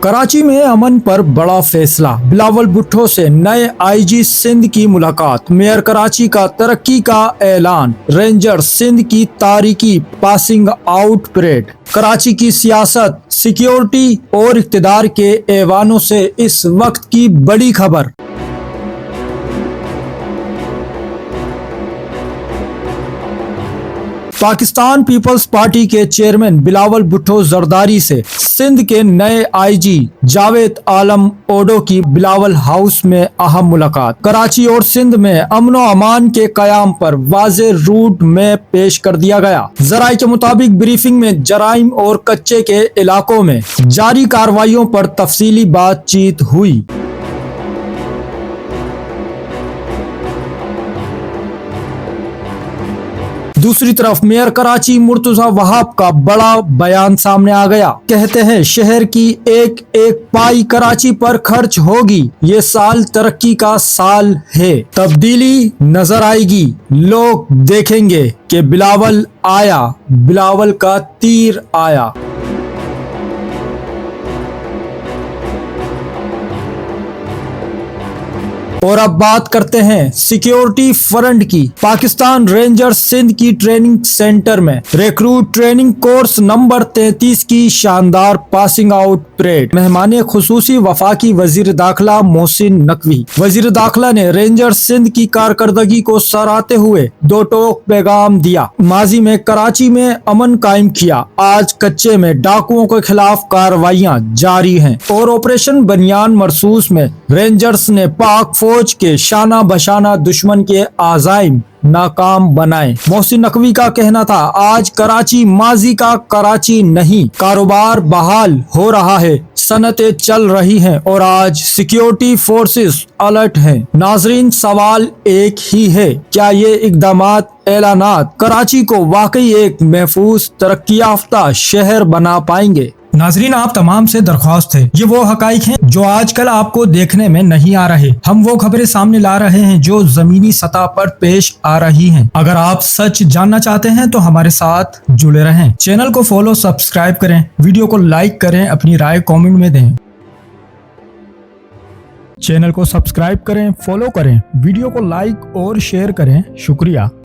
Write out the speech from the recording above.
कराची में अमन पर बड़ा फैसला, बिलावल भुट्टो से नए आईजी सिंध की मुलाकात, मेयर कराची का तरक्की का ऐलान, रेंजर्स सिंध की तारीखी पासिंग आउट परेड। कराची की सियासत, सिक्योरिटी और इक़्तिदार के ऐवानों से इस वक्त की बड़ी खबर। पाकिस्तान पीपल्स पार्टी के चेयरमैन बिलावल भुट्टो जरदारी से सिंध के नए आईजी जावेद आलम ओडो की बिलावल हाउस में अहम मुलाकात। कराची और सिंध में अमन व अमान के कयाम पर वाज़े रूट मैप पेश कर दिया गया। जराये के मुताबिक ब्रीफिंग में जराइम और कच्चे के इलाकों में जारी कार्रवाइयों पर तफसीली बातचीत हुई। दूसरी तरफ मेयर कराची मुर्तजा वहाब का बड़ा बयान सामने आ गया। कहते हैं शहर की एक एक पाई कराची पर खर्च होगी। ये साल तरक्की का साल है, तब्दीली नजर आएगी। लोग देखेंगे कि बिलावल आया, बिलावल का तीर आया। और अब बात करते हैं सिक्योरिटी फ्रंट की। पाकिस्तान रेंजर्स सिंध की ट्रेनिंग सेंटर में रिक्रूट ट्रेनिंग कोर्स नंबर 33 की शानदार पासिंग आउट परेड। मेहमान खुसूसी वफाकी वजीर दाखिला मोहसिन नकवी। वजीर दाखिला ने रेंजर्स सिंध की कारकर्दगी को सराहते हुए दो टोक पैगाम दिया। माजी में कराची में अमन कायम किया, आज कच्चे में डाकुओं के खिलाफ कार्रवाइयां जारी हैं। और ऑपरेशन बनियान मरसूस में रेंजर्स ने पाक फौज के शाना बशाना दुश्मन के आज़ाइम नाकाम बनाए। मोहसिन नकवी का कहना था, आज कराची माजी का कराची नहीं, कारोबार बहाल हो रहा है, सनतें चल रही हैं और आज सिक्योरिटी फोर्सेस अलर्ट हैं। नाजरीन, सवाल एक ही है, क्या ये इक़दामात ऐलानात कराची को वाकई एक महफूज तरक्की याफ्ता शहर बना पाएंगे? नाजरीन, आप तमाम से दरख्वास्त है, ये वो हकाइक हैं जो आजकल आपको देखने में नहीं आ रहे। हम वो खबरें सामने ला रहे हैं जो जमीनी सतह पर पेश आ रही हैं। अगर आप सच जानना चाहते हैं तो हमारे साथ जुड़े रहें। चैनल को फॉलो सब्सक्राइब करें, वीडियो को लाइक करें, अपनी राय कमेंट में दें। चैनल को सब्सक्राइब करें, फॉलो करें, वीडियो को लाइक और शेयर करें। शुक्रिया।